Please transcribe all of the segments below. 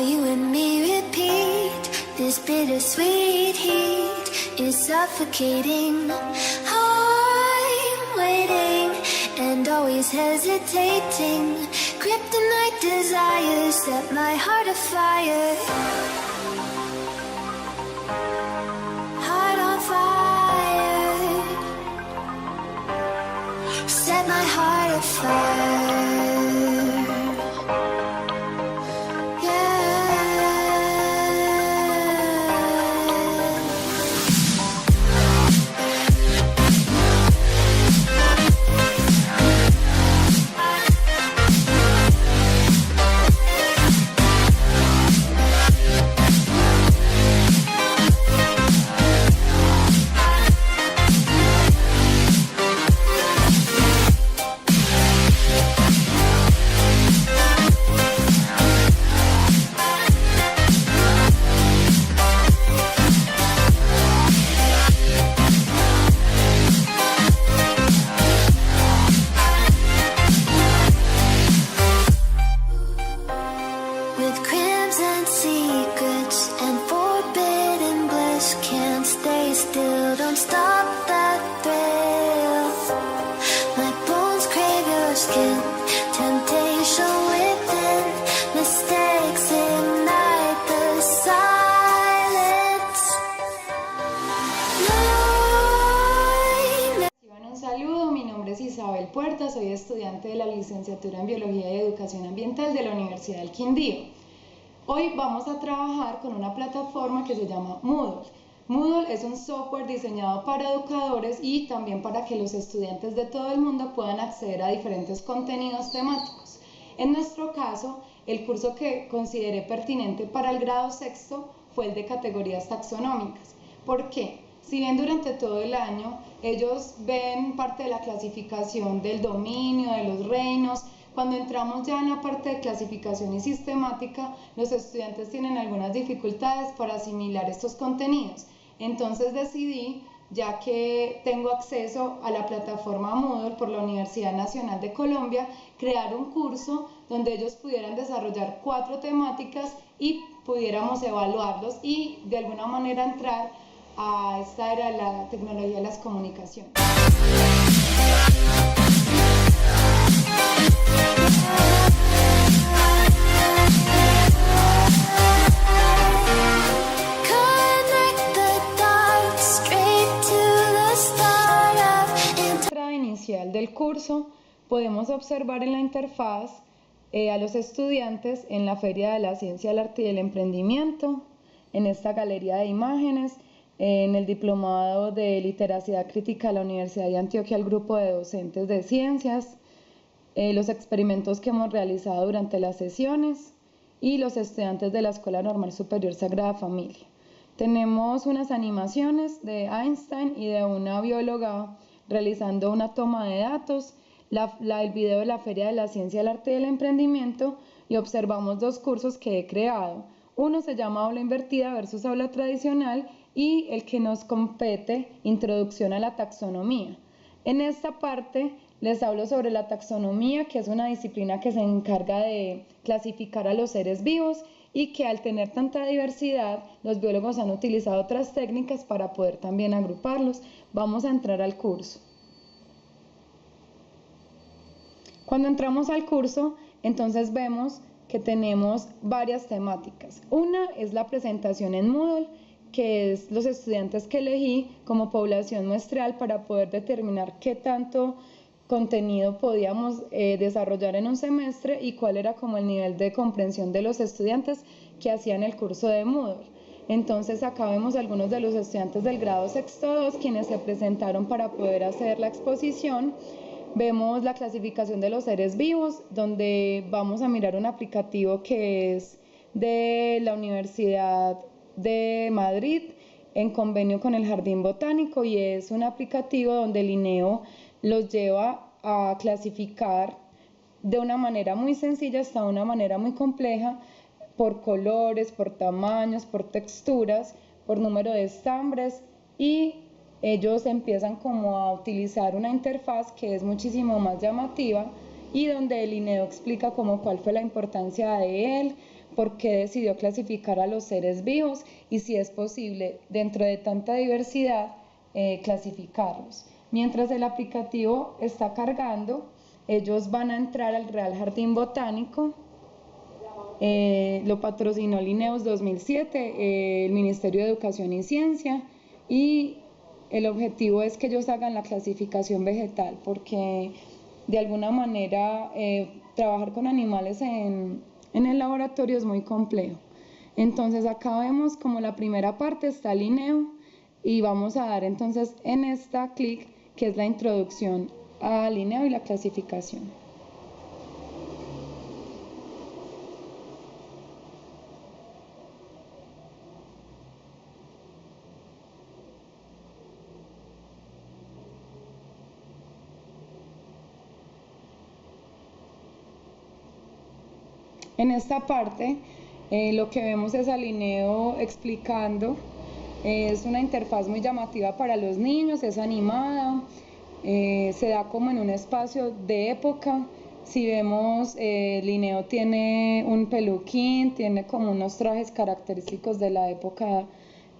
you and me repeat. This bittersweet heat is suffocating. I'm waiting and always hesitating. Kryptonite desires set my heart afire. Heart on fire. Set my heart afire. Isabel Puerta, soy estudiante de la licenciatura en Biología y Educación Ambiental de la Universidad del Quindío. Hoy vamos a trabajar con una plataforma que se llama Moodle. Moodle es un software diseñado para educadores y también para que los estudiantes de todo el mundo puedan acceder a diferentes contenidos temáticos. En nuestro caso, el curso que consideré pertinente para el grado sexto fue el de categorías taxonómicas. ¿Por qué? Si bien durante todo el año ellos ven parte de la clasificación del dominio, de los reinos, cuando entramos ya en la parte de clasificación y sistemática, los estudiantes tienen algunas dificultades para asimilar estos contenidos. Entonces decidí, ya que tengo acceso a la plataforma Moodle por la Universidad Nacional de Colombia, crear un curso donde ellos pudieran desarrollar 4 temáticas y pudiéramos evaluarlos y de alguna manera entrar a esta era de la tecnología de las comunicaciones. En la entrada inicial del curso podemos observar en la interfaz a los estudiantes en la Feria de la Ciencia, el Arte y el Emprendimiento, en esta galería de imágenes, en el Diplomado de Literacidad Crítica de la Universidad de Antioquia, el grupo de docentes de ciencias, los experimentos que hemos realizado durante las sesiones y los estudiantes de la Escuela Normal Superior Sagrada Familia. Tenemos unas animaciones de Einstein y de una bióloga realizando una toma de datos, el video de la Feria de la Ciencia, el Arte y el Emprendimiento, y observamos 2 cursos que he creado. Uno se llama Aula Invertida versus Aula Tradicional y el que nos compete, Introducción a la Taxonomía. En esta parte les hablo sobre la taxonomía, que es una disciplina que se encarga de clasificar a los seres vivos y que al tener tanta diversidad, los biólogos han utilizado otras técnicas para poder también agruparlos. Vamos a entrar al curso. Cuando entramos al curso, entonces vemos que tenemos varias temáticas. Una es la presentación en Moodle, que es los estudiantes que elegí como población muestral para poder determinar qué tanto contenido podíamos desarrollar en un semestre y cuál era como el nivel de comprensión de los estudiantes que hacían el curso de Moodle. Entonces acá vemos algunos de los estudiantes del grado sexto 2 quienes se presentaron para poder hacer la exposición. Vemos la clasificación de los seres vivos, donde vamos a mirar un aplicativo que es de la Universidad de Madrid en convenio con el Jardín Botánico, y es un aplicativo donde el INEO los lleva a clasificar de una manera muy sencilla hasta una manera muy compleja por colores, por tamaños, por texturas, por número de estambres, y ellos empiezan como a utilizar una interfaz que es muchísimo más llamativa y donde el INEO explica como cuál fue la importancia de él, por qué decidió clasificar a los seres vivos y si es posible, dentro de tanta diversidad, clasificarlos. Mientras el aplicativo está cargando, ellos van a entrar al Real Jardín Botánico. Lo patrocinó Linneus 2007, el Ministerio de Educación y Ciencia, y el objetivo es que ellos hagan la clasificación vegetal, porque de alguna manera trabajar con animales en el laboratorio es muy complejo. Entonces acá vemos como la primera parte está Linneo y vamos a dar entonces en esta clic que es la introducción a Linneo y la clasificación. En esta parte lo que vemos es a Linneo explicando, es una interfaz muy llamativa para los niños, es animada, se da como en un espacio de época. Si vemos, Linneo tiene un peluquín, tiene como unos trajes característicos de la época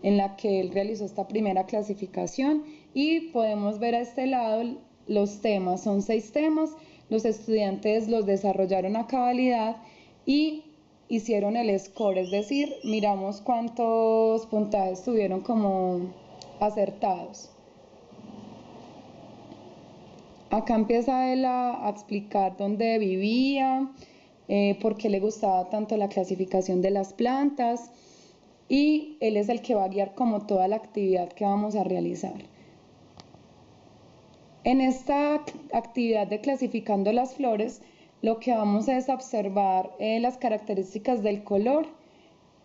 en la que él realizó esta primera clasificación, y podemos ver a este lado los temas, son 6 temas, los estudiantes los desarrollaron a cabalidad y hicieron el score, es decir, miramos cuántos puntajes tuvieron como acertados. Acá empieza él a explicar dónde vivía, por qué le gustaba tanto la clasificación de las plantas, y él es el que va a guiar como toda la actividad que vamos a realizar. En esta actividad de clasificando las flores, lo que vamos es a observar las características del color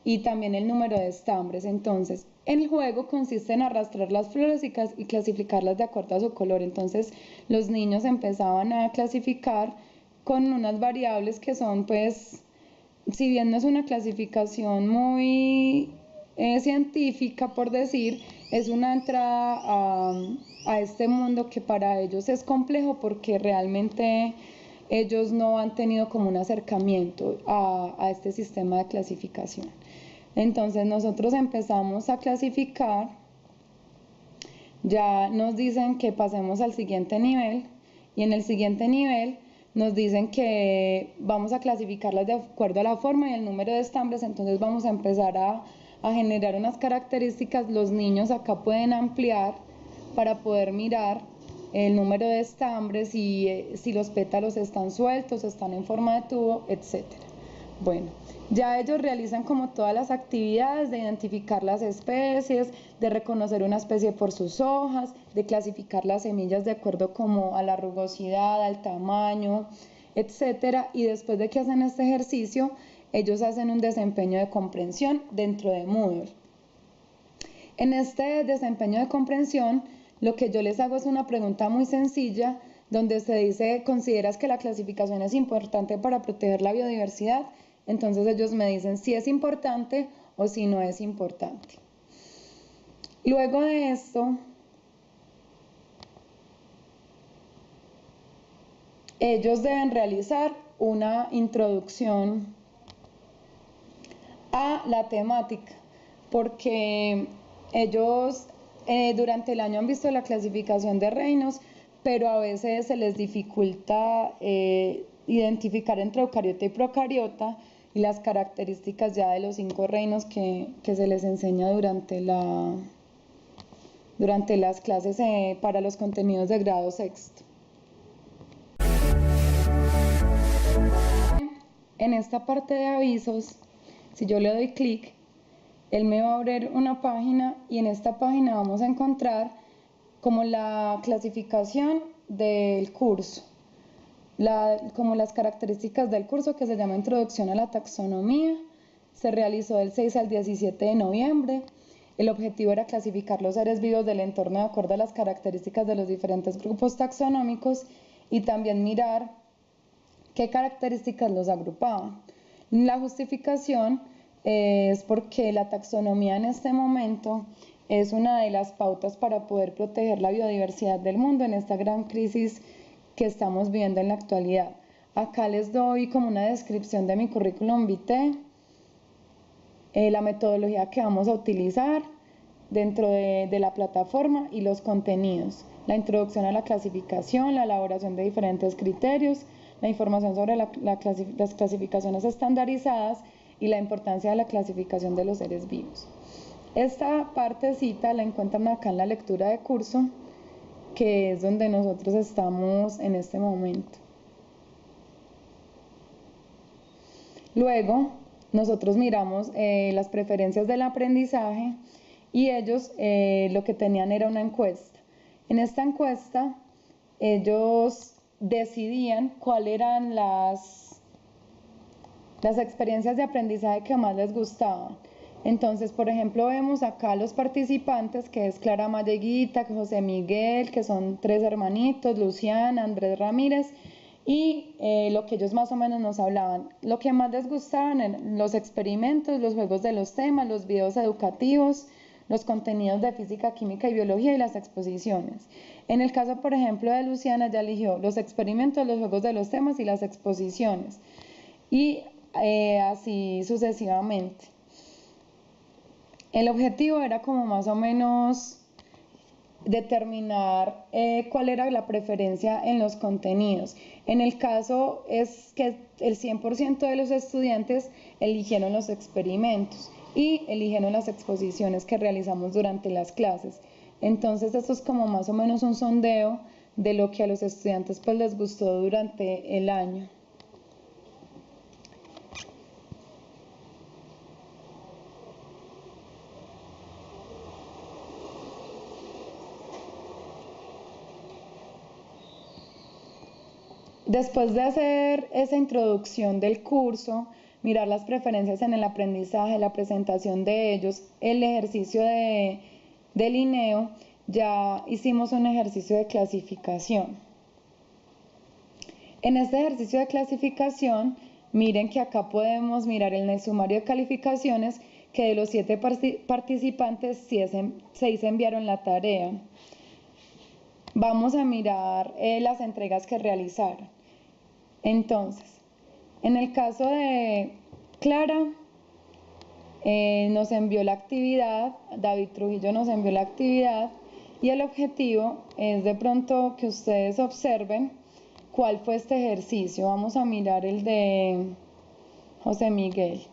y también el número de estambres. Entonces, el juego consiste en arrastrar las flores y clasificarlas de acuerdo a su color. Entonces, los niños empezaban a clasificar con unas variables que son, pues, si bien no es una clasificación muy científica, por decir, es una entrada a este mundo que para ellos es complejo porque realmente ellos no han tenido como un acercamiento a este sistema de clasificación. Entonces nosotros empezamos a clasificar, ya nos dicen que pasemos al siguiente nivel, y en el siguiente nivel nos dicen que vamos a clasificarlas de acuerdo a la forma y el número de estambres. Entonces vamos a empezar a generar unas características. Los niños acá pueden ampliar para poder mirar el número de estambres y si los pétalos están sueltos, están en forma de tubo, etc. Bueno, ya ellos realizan como todas las actividades de identificar las especies, de reconocer una especie por sus hojas, de clasificar las semillas de acuerdo como a la rugosidad, al tamaño, etc. Y después de que hacen este ejercicio, ellos hacen un desempeño de comprensión dentro de Moodle. En este desempeño de comprensión, lo que yo les hago es una pregunta muy sencilla, donde se dice, ¿consideras que la clasificación es importante para proteger la biodiversidad? Entonces ellos me dicen si es importante o si no es importante. Luego de esto, ellos deben realizar una introducción a la temática, porque ellos durante el año han visto la clasificación de reinos, pero a veces se les dificulta identificar entre eucariota y procariota y las características ya de los 5 reinos que se les enseña durante las clases para los contenidos de grado sexto. En esta parte de avisos, si yo le doy clic, él me va a abrir una página, y en esta página vamos a encontrar como la clasificación del curso, como las características del curso, que se llama Introducción a la Taxonomía. Se realizó del 6 al 17 de noviembre. El objetivo era clasificar los seres vivos del entorno de acuerdo a las características de los diferentes grupos taxonómicos y también mirar qué características los agrupaban. La justificación es porque la taxonomía en este momento es una de las pautas para poder proteger la biodiversidad del mundo en esta gran crisis que estamos viviendo en la actualidad. Acá les doy como una descripción de mi currículum vitae. la metodología que vamos a utilizar dentro de la plataforma y los contenidos, la introducción a la clasificación, la elaboración de diferentes criterios, la información sobre las clasificaciones estandarizadas y la importancia de la clasificación de los seres vivos. Esta partecita la encuentran acá en la lectura de curso, que es donde nosotros estamos en este momento. Luego, nosotros miramos las preferencias del aprendizaje y ellos lo que tenían era una encuesta. En esta encuesta, ellos decidían cuáles eran las experiencias de aprendizaje que más les gustaban. Entonces, por ejemplo, vemos acá los participantes, que es Clara Malleguita, José Miguel, que son 3 hermanitos, Luciana, Andrés Ramírez, y lo que ellos más o menos nos hablaban. Lo que más les gustaban eran los experimentos, los juegos de los temas, los videos educativos, los contenidos de física, química y biología y las exposiciones. En el caso, por ejemplo, de Luciana, ya eligió los experimentos, los juegos de los temas y las exposiciones. Y así sucesivamente. El objetivo era como más o menos determinar cuál era la preferencia en los contenidos. En el caso es que el 100% de los estudiantes eligieron los experimentos y eligieron las exposiciones que realizamos durante las clases. Entonces esto es como más o menos un sondeo de lo que a los estudiantes pues les gustó durante el año. Después de hacer esa introducción del curso, mirar las preferencias en el aprendizaje, la presentación de ellos, el ejercicio de lineo, ya hicimos un ejercicio de clasificación. En este ejercicio de clasificación, miren que acá podemos mirar en el sumario de calificaciones que de los 7 participantes 6 enviaron la tarea. Vamos a mirar las entregas que realizaron. Entonces, en el caso de Clara, nos envió la actividad, David Trujillo nos envió la actividad y el objetivo es de pronto que ustedes observen cuál fue este ejercicio. Vamos a mirar el de José Miguel.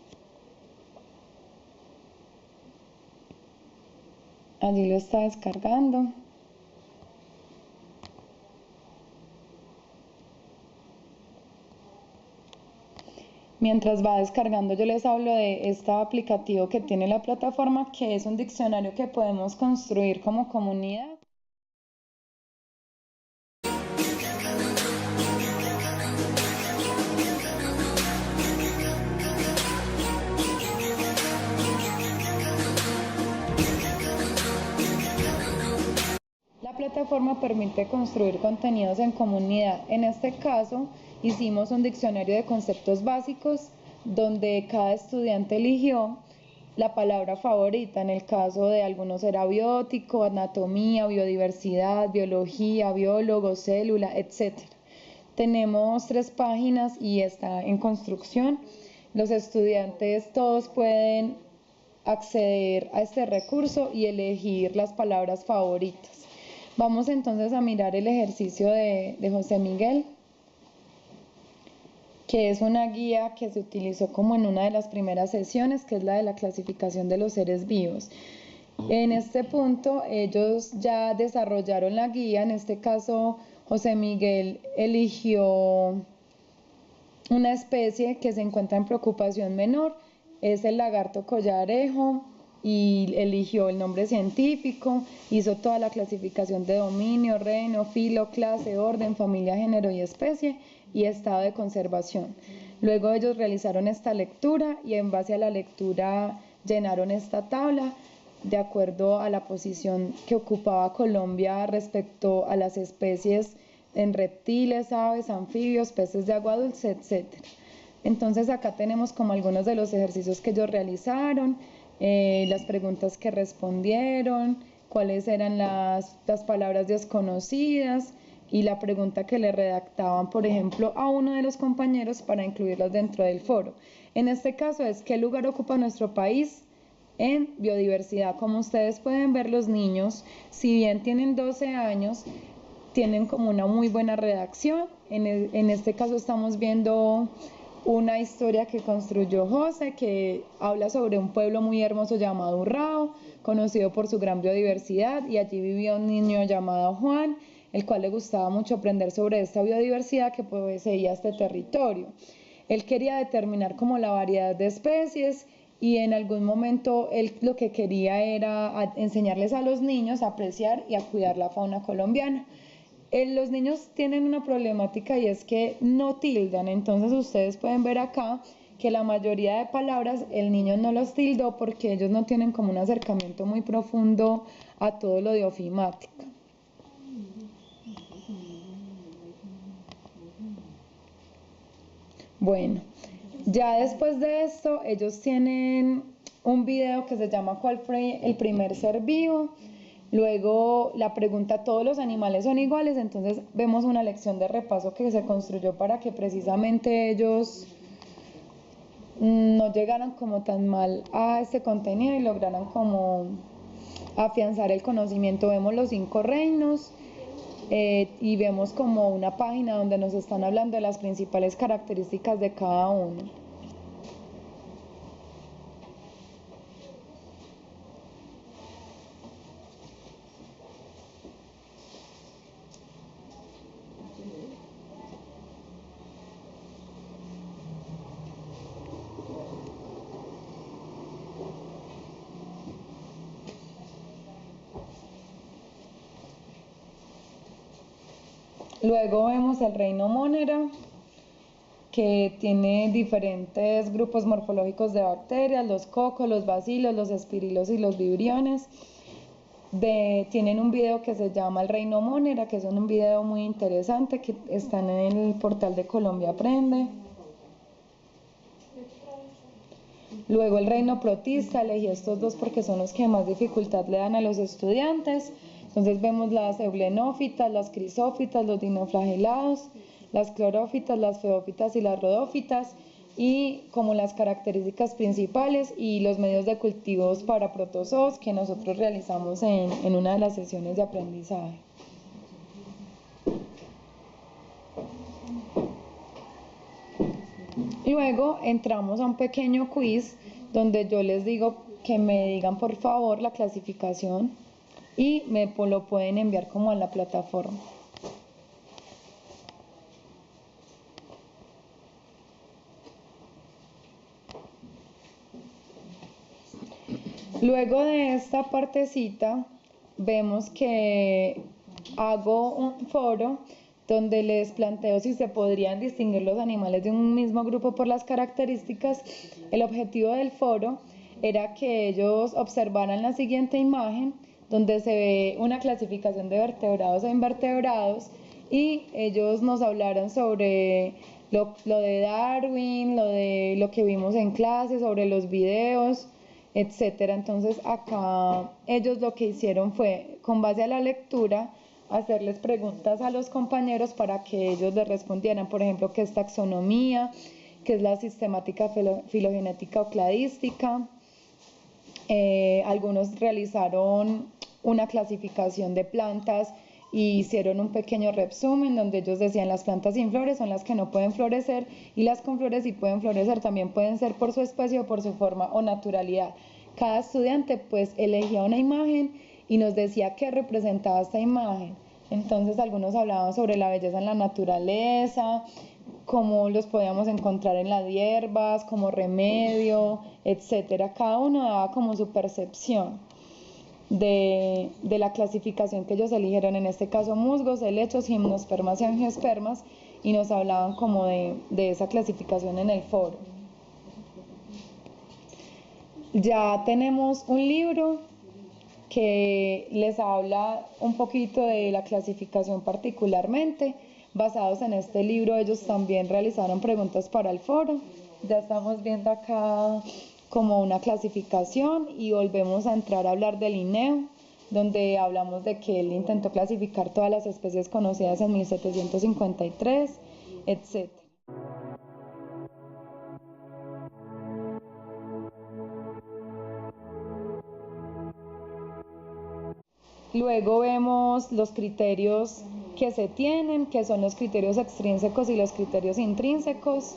Allí lo está descargando. Mientras va descargando, yo les hablo de este aplicativo que tiene la plataforma, que es un diccionario que podemos construir como comunidad. La plataforma permite construir contenidos en comunidad. En este caso, hicimos un diccionario de conceptos básicos donde cada estudiante eligió la palabra favorita. En el caso de algunos era biótico, anatomía, biodiversidad, biología, biólogo, célula, etc. Tenemos 3 páginas y está en construcción. Los estudiantes todos pueden acceder a este recurso y elegir las palabras favoritas. Vamos entonces a mirar el ejercicio de José Miguel, que es una guía que se utilizó como en una de las primeras sesiones, que es la de la clasificación de los seres vivos. En este punto ellos ya desarrollaron la guía. En este caso José Miguel eligió una especie que se encuentra en preocupación menor, es el lagarto collarejo, y eligió el nombre científico, hizo toda la clasificación de dominio, reino, filo, clase, orden, familia, género y especie y estado de conservación. Luego ellos realizaron esta lectura y en base a la lectura llenaron esta tabla de acuerdo a la posición que ocupaba Colombia respecto a las especies en reptiles, aves, anfibios, peces de agua dulce, etc. Entonces acá tenemos como algunos de los ejercicios que ellos realizaron, las preguntas que respondieron, cuáles eran las palabras desconocidas y la pregunta que le redactaban, por ejemplo, a uno de los compañeros para incluirlos dentro del foro. En este caso es ¿qué lugar ocupa nuestro país en biodiversidad? Como ustedes pueden ver, los niños, si bien tienen 12 años, tienen como una muy buena redacción. En este caso estamos viendo una historia que construyó José, que habla sobre un pueblo muy hermoso llamado Urrao, conocido por su gran biodiversidad, y allí vivía un niño llamado Juan, el cual le gustaba mucho aprender sobre esta biodiversidad que poseía este territorio. Él quería determinar como la variedad de especies y en algún momento él lo que quería era enseñarles a los niños a apreciar y a cuidar la fauna colombiana. Los niños tienen una problemática y es que no tildan, entonces ustedes pueden ver acá que la mayoría de palabras el niño no los tildó porque ellos no tienen como un acercamiento muy profundo a todo lo de ofimática. Bueno, ya después de esto ellos tienen un video que se llama ¿Cuál fue el primer ser vivo? Luego la pregunta ¿todos los animales son iguales? Entonces vemos una lección de repaso que se construyó para que precisamente ellos no llegaran como tan mal a este contenido y lograran como afianzar el conocimiento. Vemos los 5 reinos y vemos como una página donde nos están hablando de las principales características de cada uno. Luego vemos el reino Monera, que tiene diferentes grupos morfológicos de bacterias, los cocos, los bacilos, los espirilos y los vibriones. Tienen un video que se llama El Reino Monera, que es un video muy interesante que está en el portal de Colombia Aprende. Luego el reino protista, elegí estos dos porque son los que más dificultad le dan a los estudiantes. Entonces vemos las eulenófitas, las crisófitas, los dinoflagelados, las clorófitas, las feófitas y las rodófitas, y como las características principales y los medios de cultivos para protozoos que nosotros realizamos en una de las sesiones de aprendizaje. Luego entramos a un pequeño quiz donde yo les digo que me digan por favor la clasificación y lo pueden enviar como a la plataforma. Luego de esta partecita vemos que hago un foro donde les planteo si se podrían distinguir los animales de un mismo grupo por las características. El objetivo del foro era que ellos observaran la siguiente imagen, donde se ve una clasificación de vertebrados e invertebrados, y ellos nos hablaron sobre lo de Darwin, lo de lo que vimos en clase, sobre los videos, etcétera. Entonces acá ellos lo que hicieron fue, con base a la lectura, hacerles preguntas a los compañeros para que ellos les respondieran, por ejemplo, qué es taxonomía, qué es la sistemática filogenética o cladística. Algunos realizaron una clasificación de plantas y hicieron un pequeño resumen donde ellos decían las plantas sin flores son las que no pueden florecer y las con flores sí pueden florecer, también pueden ser por su especie o por su forma o naturalidad. Cada estudiante pues elegía una imagen y nos decía qué representaba esta imagen. Entonces algunos hablaban sobre la belleza en la naturaleza, cómo los podíamos encontrar en las hierbas, como remedio, etcétera. Cada uno daba como su percepción de la clasificación que ellos eligieron, en este caso musgos, helechos, gimnospermas y angiospermas, y nos hablaban como de esa clasificación en el foro. Ya tenemos un libro que les habla un poquito de la clasificación particularmente. Basados en este libro, ellos también realizaron preguntas para el foro. Ya estamos viendo acá como una clasificación y volvemos a entrar a hablar del INEO, donde hablamos de que él intentó clasificar todas las especies conocidas en 1753, etc. Luego vemos los criterios que se tienen, que son los criterios extrínsecos y los criterios intrínsecos.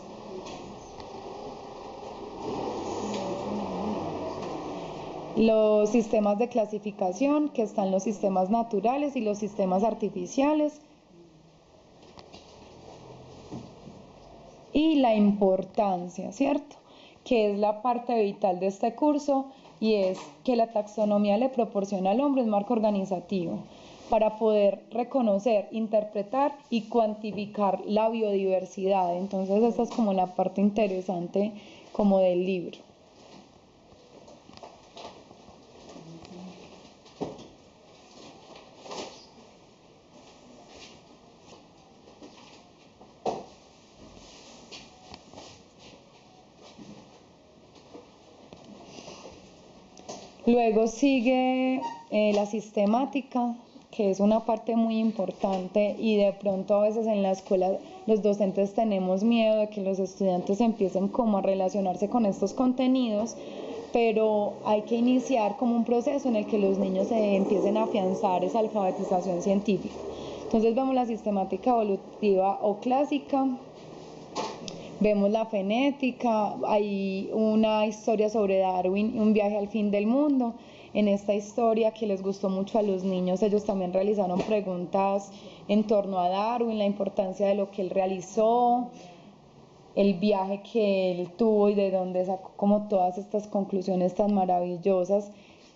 Los sistemas de clasificación, que están los sistemas naturales y los sistemas artificiales. Y la importancia, ¿cierto? Que es la parte vital de este curso, y es que la taxonomía le proporciona al hombre un marco organizativo para poder reconocer, interpretar y cuantificar la biodiversidad. Entonces esta es como la parte interesante como del libro. Luego sigue la sistemática, que es una parte muy importante, y de pronto a veces en la escuela los docentes tenemos miedo de que los estudiantes empiecen como a relacionarse con estos contenidos, pero hay que iniciar como un proceso en el que los niños se empiecen a afianzar esa alfabetización científica. Entonces vemos la sistemática evolutiva o clásica. Vemos la fenética, hay una historia sobre Darwin y un viaje al fin del mundo. En esta historia, que les gustó mucho a los niños, ellos también realizaron preguntas en torno a Darwin, la importancia de lo que él realizó, el viaje que él tuvo y de dónde sacó como todas estas conclusiones tan maravillosas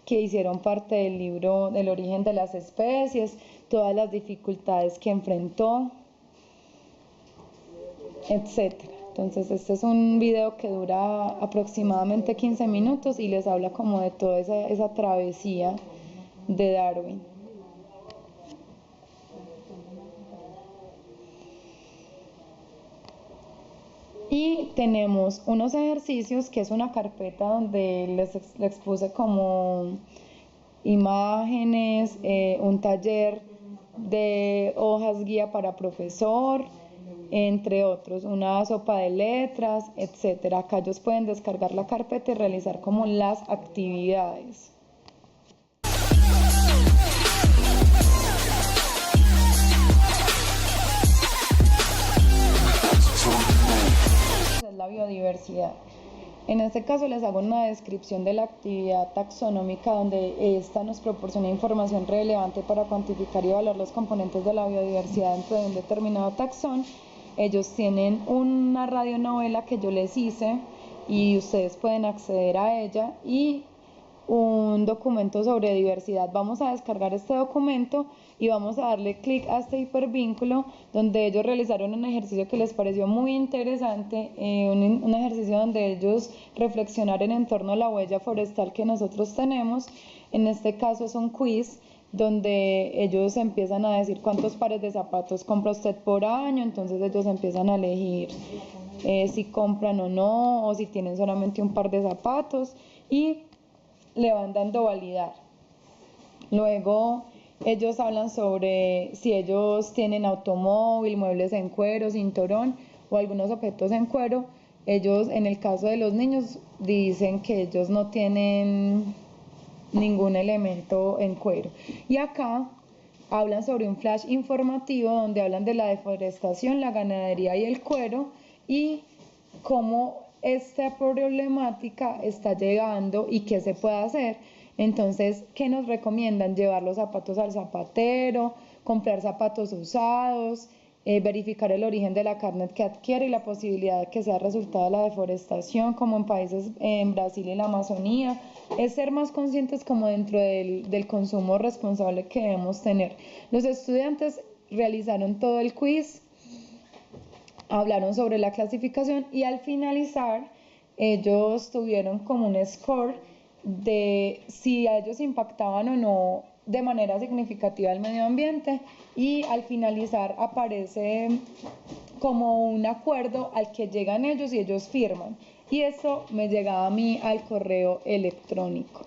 que hicieron parte del libro del origen de las especies, todas las dificultades que enfrentó, etc. Entonces este es un video que dura aproximadamente 15 minutos y les habla como de toda esa travesía de Darwin. Y tenemos unos ejercicios, que es una carpeta donde les puse como imágenes, un taller de hojas guía para profesor, entre otros, una sopa de letras, etc. Acá ellos pueden descargar la carpeta y realizar como las actividades. Es la biodiversidad. En este caso les hago una descripción de la actividad taxonómica, donde esta nos proporciona información relevante para cuantificar y evaluar los componentes de la biodiversidad dentro de un determinado taxón. Ellos tienen una radionovela que yo les hice y ustedes pueden acceder a ella, y un documento sobre diversidad. Vamos a descargar este documento y vamos a darle clic a este hipervínculo, donde ellos realizaron un ejercicio que les pareció muy interesante, un ejercicio donde ellos reflexionaron en torno a la huella forestal que nosotros tenemos. En este caso es un quiz donde ellos empiezan a decir cuántos pares de zapatos compra usted por año. Entonces ellos empiezan a elegir si compran o no, o si tienen solamente un par de zapatos, y le van dando validar. Luego ellos hablan sobre si ellos tienen automóvil, muebles en cuero, cinturón o algunos objetos en cuero. Ellos, en el caso de los niños, dicen que ellos no tienen ningún elemento en cuero. Y acá hablan sobre un flash informativo donde hablan de la deforestación, la ganadería y el cuero, y cómo esta problemática está llegando y qué se puede hacer. Entonces, ¿qué nos recomiendan? Llevar los zapatos al zapatero, comprar zapatos usados, verificar el origen de la carne que adquiere y la posibilidad de que sea resultado de la deforestación, como en países en Brasil y la Amazonía. Es ser más conscientes como dentro del consumo responsable que debemos tener. Los estudiantes realizaron todo el quiz, hablaron sobre la clasificación, y al finalizar ellos tuvieron como un score de si a ellos impactaban o no de manera significativa el medio ambiente, y al finalizar aparece como un acuerdo al que llegan ellos y ellos firman, y eso me llegaba a mí al correo electrónico.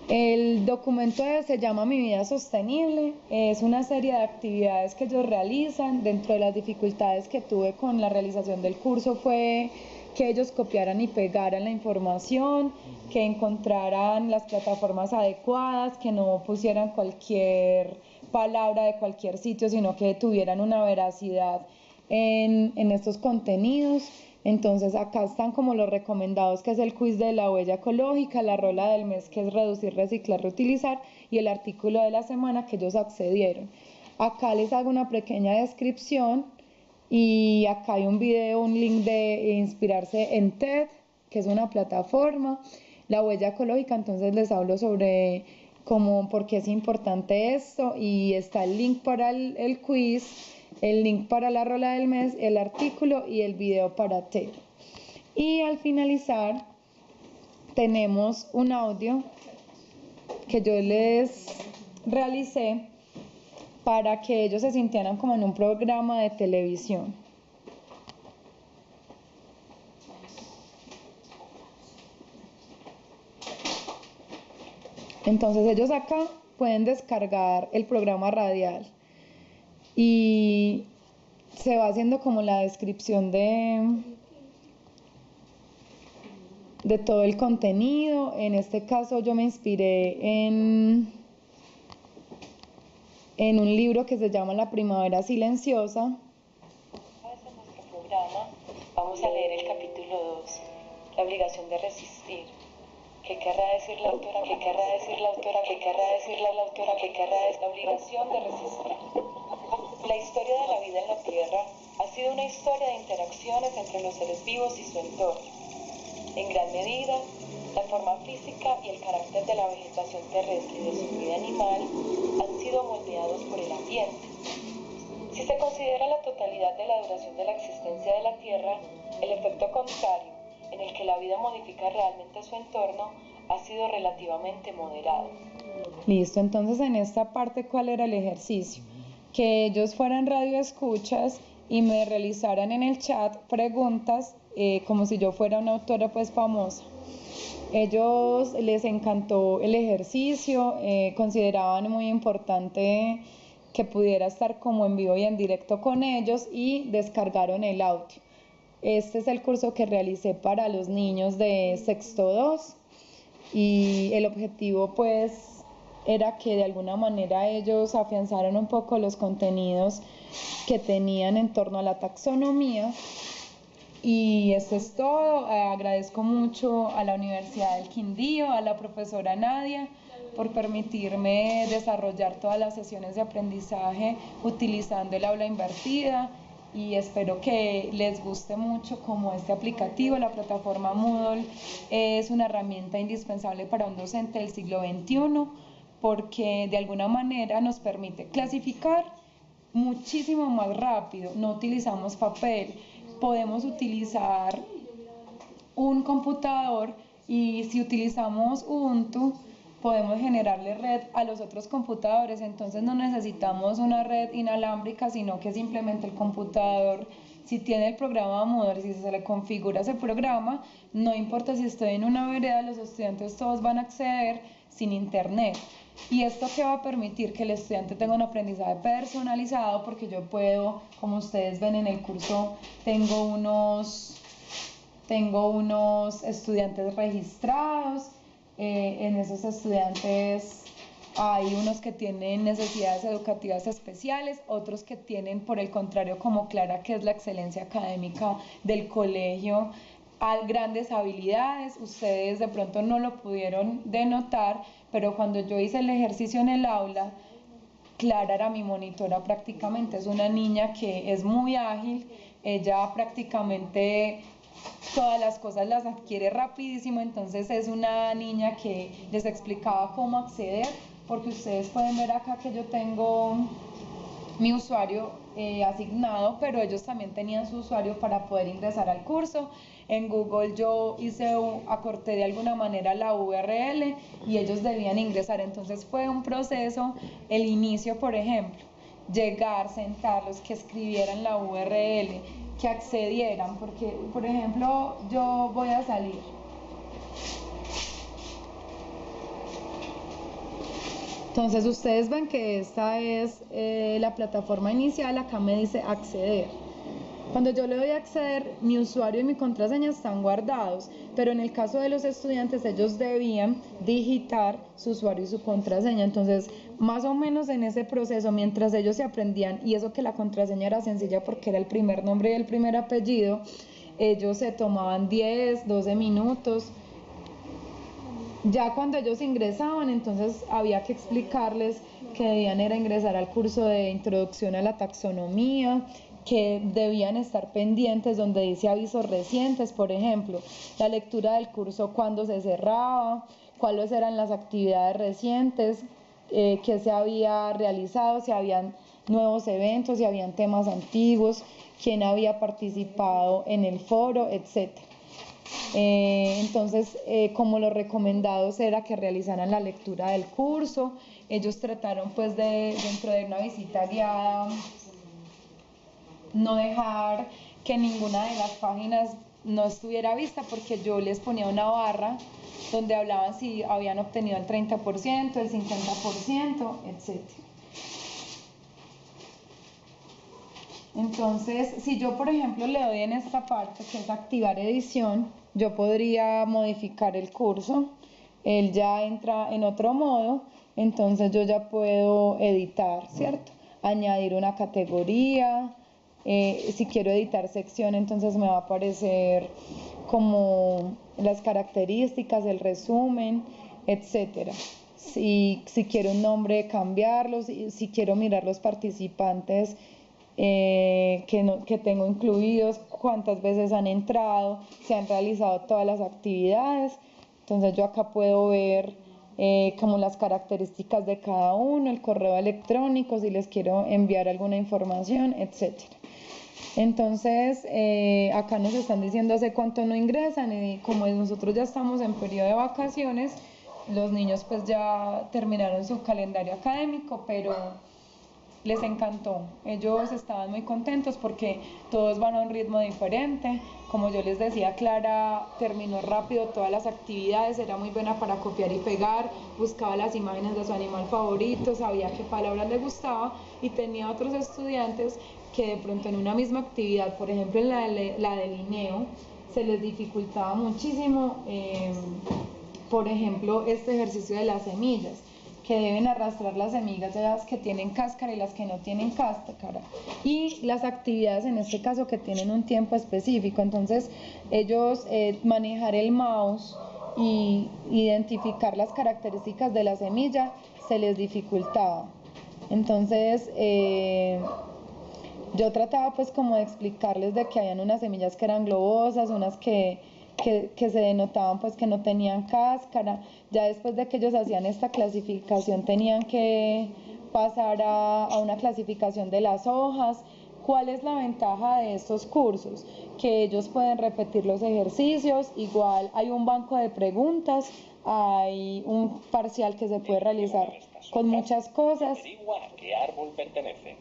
El documento se llama Mi Vida Sostenible, es una serie de actividades que ellos realizan. Dentro de las dificultades que tuve con la realización del curso fue que ellos copiaran y pegaran la información, que encontraran las plataformas adecuadas, que no pusieran cualquier palabra de cualquier sitio, sino que tuvieran una veracidad en estos contenidos. Entonces acá están como los recomendados, que es el quiz de la huella ecológica, la rola del mes, que es reducir, reciclar, reutilizar, y el artículo de la semana que ellos accedieron. Acá les hago una pequeña descripción y acá hay un video, un link de inspirarse en TED, que es una plataforma. La huella ecológica, entonces les hablo sobre cómo, por qué es importante esto, y está el link para el quiz, el link para la rola del mes, el artículo y el video para TED. Y al finalizar tenemos un audio que yo les realicé para que ellos se sintieran como en un programa de televisión. Entonces ellos acá pueden descargar el programa radial y se va haciendo como la descripción de todo el contenido. En este caso yo me inspiré en un libro que se llama La Primavera Silenciosa. En nuestro programa vamos a leer el capítulo 2, La obligación de resistir. ¿Qué querrá decir la autora? ¿Qué querrá decir la autora? ¿Qué querrá decir la autora? ¿Qué querrá decir la obligación de resistir? La historia de la vida en la Tierra ha sido una historia de interacciones entre los seres vivos y su entorno. En gran medida, la forma física y el carácter de la vegetación terrestre y de su vida animal han sido moldeados por el ambiente. Si se considera la totalidad de la duración de la existencia de la Tierra, el efecto contrario, en el que la vida modifica realmente su entorno, ha sido relativamente moderado. Listo, entonces en esta parte, ¿cuál era el ejercicio? Que ellos fueran radioescuchas y me realizaran en el chat preguntas como si yo fuera una autora pues famosa. Ellos les encantó el ejercicio, consideraban muy importante que pudiera estar como en vivo y en directo con ellos, y descargaron el audio. Este es el curso que realicé para los niños de sexto 2 y el objetivo pues era que de alguna manera ellos afianzaran un poco los contenidos que tenían en torno a la taxonomía. Y esto es todo. Agradezco mucho a la Universidad del Quindío, a la profesora Nadia, por permitirme desarrollar todas las sesiones de aprendizaje utilizando el aula invertida, y espero que les guste mucho como este aplicativo. La plataforma Moodle es una herramienta indispensable para un docente del siglo XXI porque de alguna manera nos permite clasificar muchísimo más rápido. No utilizamos papel, podemos utilizar un computador, y si utilizamos Ubuntu podemos generarle red a los otros computadores. Entonces no necesitamos una red inalámbrica, sino que simplemente el computador, si tiene el programa Moodle, si se le configura ese programa, no importa si estoy en una vereda, los estudiantes todos van a acceder sin internet. ¿Y esto qué va a permitir? Que el estudiante tenga un aprendizaje personalizado, porque yo puedo, como ustedes ven en el curso, tengo unos estudiantes registrados. En esos estudiantes hay unos que tienen necesidades educativas especiales, otros que tienen, por el contrario, como Clara, que es la excelencia académica del colegio, grandes habilidades. Ustedes de pronto no lo pudieron denotar, pero cuando yo hice el ejercicio en el aula, Clara era mi monitora prácticamente. Es una niña que es muy ágil, ella prácticamente todas las cosas las adquiere rapidísimo. Entonces es una niña que les explicaba cómo acceder, porque ustedes pueden ver acá que yo tengo mi usuario asignado, pero ellos también tenían su usuario para poder ingresar al curso. En Google yo acorté de alguna manera la URL y ellos debían ingresar. Entonces fue un proceso, el inicio, por ejemplo, llegar, sentarlos, que escribieran la URL, que accedieran, porque, por ejemplo, yo voy a salir Entonces ustedes ven que esta es la plataforma inicial, acá me dice acceder. Cuando yo le doy a acceder, mi usuario y mi contraseña están guardados, pero en el caso de los estudiantes, ellos debían digitar su usuario y su contraseña. Entonces, más o menos en ese proceso, mientras ellos se aprendían, y eso que la contraseña era sencilla porque era el primer nombre y el primer apellido, ellos se tomaban 10, 12 minutos. Ya cuando ellos ingresaban, entonces había que explicarles que debían era ingresar al curso de introducción a la taxonomía, que debían estar pendientes donde dice avisos recientes, por ejemplo, la lectura del curso cuando se cerraba, cuáles eran las actividades recientes que se había realizado, si habían nuevos eventos, si habían temas antiguos, quién había participado en el foro, etc. Entonces, como los recomendados era que realizaran la lectura del curso, ellos trataron pues dentro de una visita guiada, no dejar que ninguna de las páginas no estuviera vista, porque yo les ponía una barra donde hablaban si habían obtenido el 30%, el 50%, etc. Entonces, si yo, por ejemplo, le doy en esta parte, que es activar edición, yo podría modificar el curso. Él ya entra en otro modo, entonces yo ya puedo editar, ¿cierto? Añadir una categoría. Si quiero editar sección, entonces me va a aparecer como las características, el resumen, etcétera. Si quiero un nombre, cambiarlo. Si quiero mirar los participantes que tengo incluidos, cuántas veces han entrado, si han realizado todas las actividades. Entonces yo acá puedo ver como las características de cada uno, el correo electrónico, si les quiero enviar alguna información, etcétera. Entonces, acá nos están diciendo hace cuánto no ingresan, y como nosotros ya estamos en periodo de vacaciones, los niños pues ya terminaron su calendario académico, pero les encantó. Ellos estaban muy contentos porque todos van a un ritmo diferente. Como yo les decía, Clara terminó rápido todas las actividades, era muy buena para copiar y pegar, buscaba las imágenes de su animal favorito, sabía qué palabras le gustaba, y tenía otros estudiantes que de pronto en una misma actividad, por ejemplo en la de Linneo, se les dificultaba muchísimo, por ejemplo, este ejercicio de las semillas, que deben arrastrar las semillas, las que tienen cáscara y las que no tienen cáscara, y las actividades en este caso que tienen un tiempo específico. Entonces ellos manejar el mouse y identificar las características de la semilla se les dificultaba. Entonces yo trataba pues como de explicarles de que habían unas semillas que eran globosas, unas que se denotaban pues que no tenían cáscara. Ya después de que ellos hacían esta clasificación tenían que pasar a una clasificación de las hojas. ¿Cuál es la ventaja de estos cursos? Que ellos pueden repetir los ejercicios, igual hay un banco de preguntas, hay un parcial que se puede realizar con muchas cosas. ¿A qué árbol pertenece?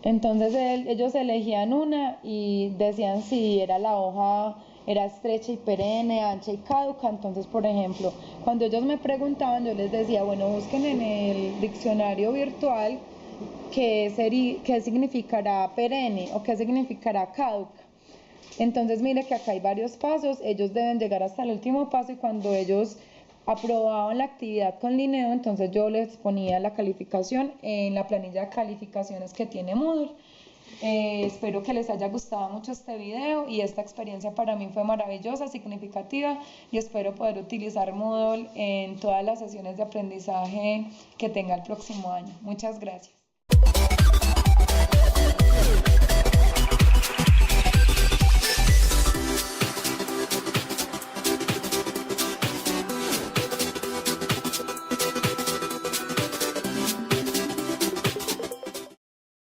Entonces ellos elegían una y decían si era la hoja, era estrecha y perenne, ancha y caduca. Entonces, por ejemplo, cuando ellos me preguntaban, yo les decía, bueno, busquen en el diccionario virtual qué significará perenne o qué significará caduca. Entonces, mire que acá hay varios pasos, ellos deben llegar hasta el último paso, y cuando ellos aprobaban la actividad con Linneo, entonces yo les ponía la calificación en la planilla de calificaciones que tiene Moodle. Espero que les haya gustado mucho este video, y esta experiencia para mí fue maravillosa, significativa, y espero poder utilizar Moodle en todas las sesiones de aprendizaje que tenga el próximo año. Muchas gracias.